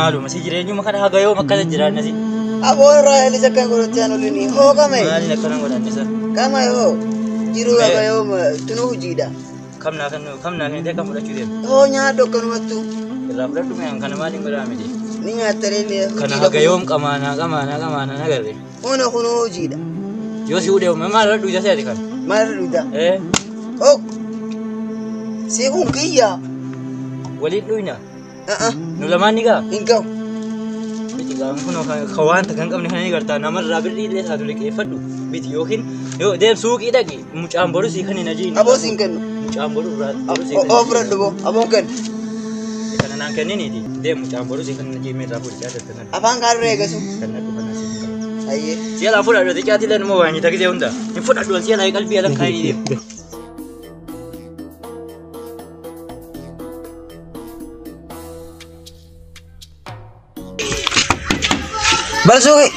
Malu masih jireenyu makana hagayo makana jiraan nasi. Abora eli sakkan gorotian ulini ho kame. Mali nakana ngodan nisa. Kama ho. Jiru hagayo tunu hujida. Kamna kan dia kamu dah cuci. Ho nya dokkan waktu. Rafla tu yang kana mali ngodan midi. Ni ngatere ni. Kana hagayo kamana nagare. Ono kuno hujida. Yo si udah memang radu jasa kan. Maruda. Oh. Si hunkiya. Walid luina. Nulamani ka. Ingkau. Biti ka kuno kawan tekan kam ni hani garta namar rabir di satu lagi fadu. Biti yokin yo dem suuk ida ki mucam boru si khani naji. Abo singkan. Mucam boru berat. Oh berat dobo. Abong kan. Karena nangkan ini di dem mucam boru si khani naji me rabur jada tekan. Abang karu rega su. Karena tu panas. Aye. Siapa pun ada tiga tilan mau wani tak dia unda. Ni pun ada siapa lagi kalbi alam kali dia. Balsuki.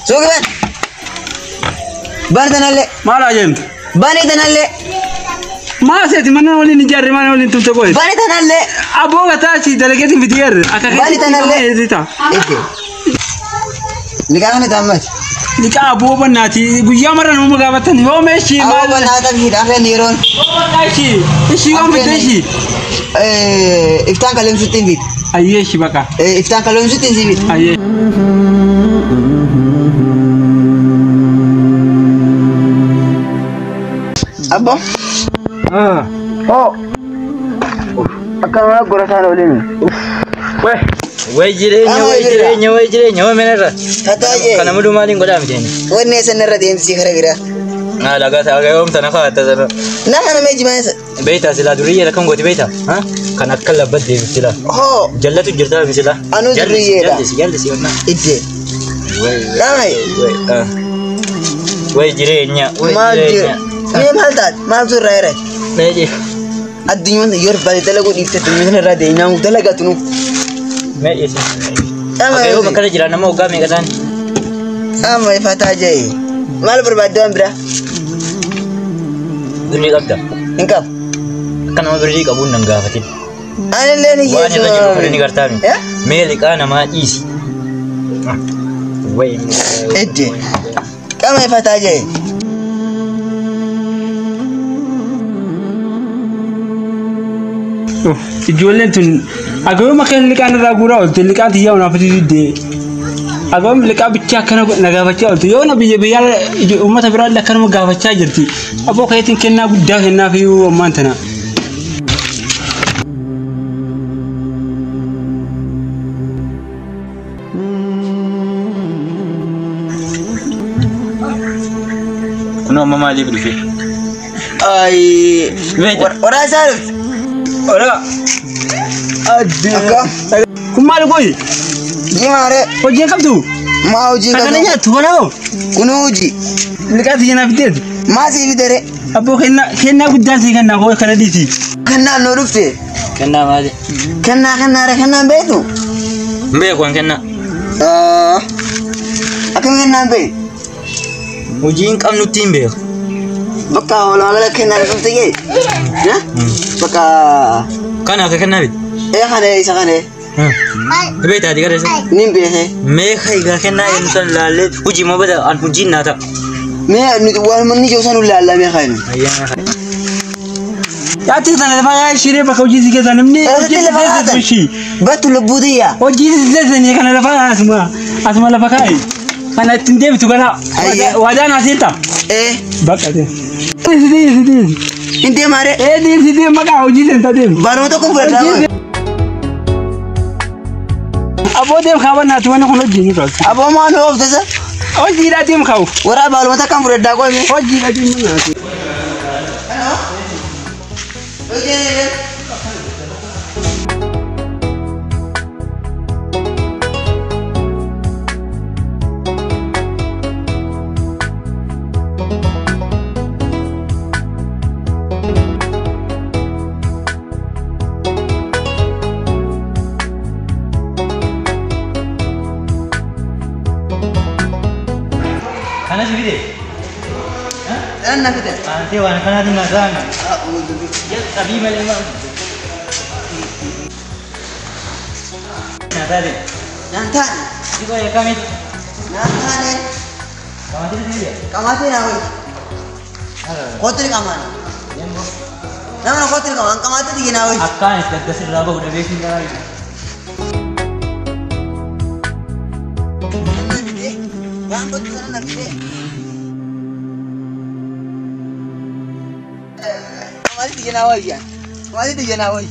Suki ban. Ban tanalle. Mala jem. Bani tanalle. Masih di mana oleh nijar mana oleh tu cakap. Bani tanalle. Abo kata si delegasi video. Bani tanalle. Itu. Ike. Nikah ni tamat. Nikah abo benati. Guyam orang rumah gawatan. Yo meshi. Abo benati hidup le niron. Meshi. Meshi kamu meshi. Iftan kalem sutin bit. Aye shi baka. Iftan kalem sutin bit. Aye. Abo. Oh. Akan mana gorasan oleh ni? Wai jirenya menara. Kata je. Kana mudu malin goda mjeni. Wanne sanara dem si kharagira. Na laga ta ga yom tanaka ta zara. Na mana meji maisa. Beita sila duriya la kan goti beita. Ha? Kana kala badde sila. Ho. Jallatu jirta misila. Anu duriya da. Jalli wana. Ite. Dai. Wai jirenya. Me maltat. Mazur rai. Meji. Addinyo ne yor bali talago difte tumi ne rade nyang talaga tunu. Meji. Ayo makala jirana mau ga me gadan. Ama ifata je. Mal berbadam bra. Duni kabda. Ingkap. Kana mau beri kabun nangga fatin. Ane le ni Wani ka jiru kare ni gartami. Ya? Meli kana ma isi. Wai. Ede. Kama ifata je. Ijoolleen tun agoo makan liqaan irraa guuraa oolte liqaan tiyyaa unaaf didde agoom liqaa bichaa akkana na gaafachaa oolte yoo na biyya uummata biraa illee akkanuma gaafachaa jirti aboo kayetiin kennaa guddaa kennaaf iyyuu ammaan tana. Kuno mama libre fi. Ay. Ora sarf. Ora. Akka. Kun maal goyi? Jimaare. Hojii qabdu? Ma hojii qabdu. Kana nyaatu kanoo? Kun hojii. Liqaa tiyya naaf fiteeti? Ma si fitere. Aboo kennaa guddaa sii kennaa hoo kana dhiiti. Kennaa noo dhufte. Kennaa maali? Kennaa beeku. Beeku an kennaa. Akkam kennaa beeku. Hojiin qabnutti hin beeku. Bakka walaala kennaa dhufte gee. Bakka. Kana akka kennaa bit. Kana isa kana. Beeta adi garese. Nin beeke. Mee kaiga kennaa enu san laalle hojii moo bada an hojiin naata. Mee nuti waan manni joosan laalla mee kaaynu. Ayyaan. Yaati sana lafa yaa shiree bakka hojii si keessa namni hojii si keessa bishi. Battu lubbuutiyya. Hojii si keessa kana lafa asuma lafa kaayi. Kana ittiin deebitu kana waadaan asiirta. Bakka ta'e. Sidii. Inte mare. Sidii maqaa hojii seentaa deemu. Barnoota kun fudhadhaa. Aboo deem kaawwan naati waan kun hojii ni tolcha. Aboo maan ooftasa. Hojiidhaa deem kaawu. Waraa baalumata kan fudhadhaa qoome. Hojiidhaa deem naati. Kana si vide? Anna kita. Ante wan kana di nazana. Ya tabi mele ma. nyaataati. Nyaantaan. Dikoo eekamitti. Nyaantaane. Qamatee ta'ee. Qamatee naa hoyi. Kootri qamaan. Nama kootri qamaan qamatee dhigi naa hoyi. Akkaan itti akkasirraa bahu dhabee fi garaa Waan gochuu sana naqsee. Qamatee dhigi naa hoyi. Qamatee dhigi naa hoyi.